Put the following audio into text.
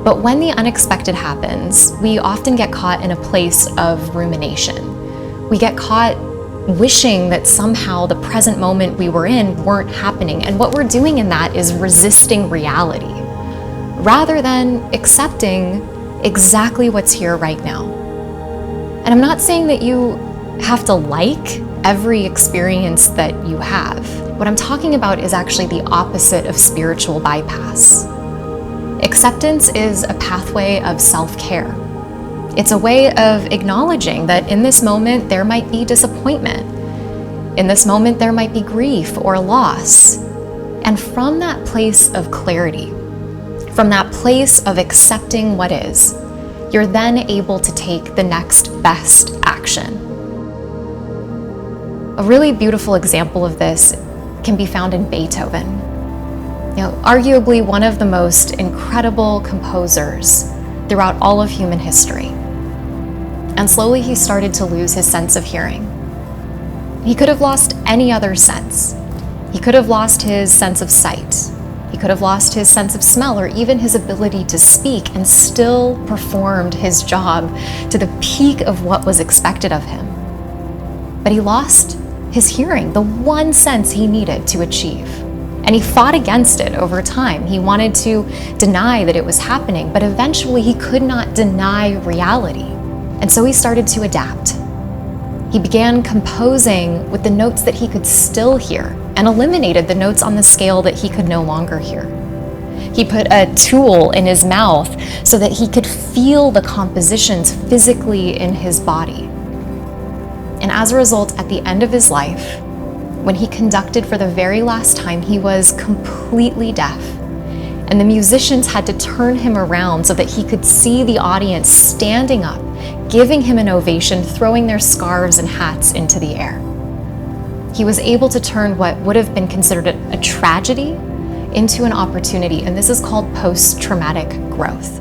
But when the unexpected happens, we often get caught in a place of rumination. We get caught wishing that somehow the present moment we were in weren't happening. And what we're doing in that is resisting reality, rather than accepting exactly what's here right now. And I'm not saying that you have to like every experience that you have. What I'm talking about is actually the opposite of spiritual bypass. Acceptance is a pathway of self-care. It's a way of acknowledging that in this moment there might be disappointment. In this moment there might be grief or loss. And from that place of clarity, from that place of accepting what is, you're then able to take the next best action. A really beautiful example of this can be found in Beethoven. Arguably one of the most incredible composers throughout all of human history. And slowly he started to lose his sense of hearing. He could have lost any other sense. He could have lost his sense of sight. He could have lost his sense of smell or even his ability to speak, and still performed his job to the peak of what was expected of him. But he lost his hearing, the one sense he needed to achieve. And he fought against it over time. He wanted to deny that it was happening, but eventually he could not deny reality. And so he started to adapt. He began composing with the notes that he could still hear and eliminated the notes on the scale that he could no longer hear. He put a tool in his mouth so that he could feel the compositions physically in his body. And as a result, at the end of his life, when he conducted for the very last time, he was completely deaf. And the musicians had to turn him around so that he could see the audience standing up, giving him an ovation, throwing their scarves and hats into the air. He was able to turn what would have been considered a tragedy into an opportunity, and this is called post-traumatic growth.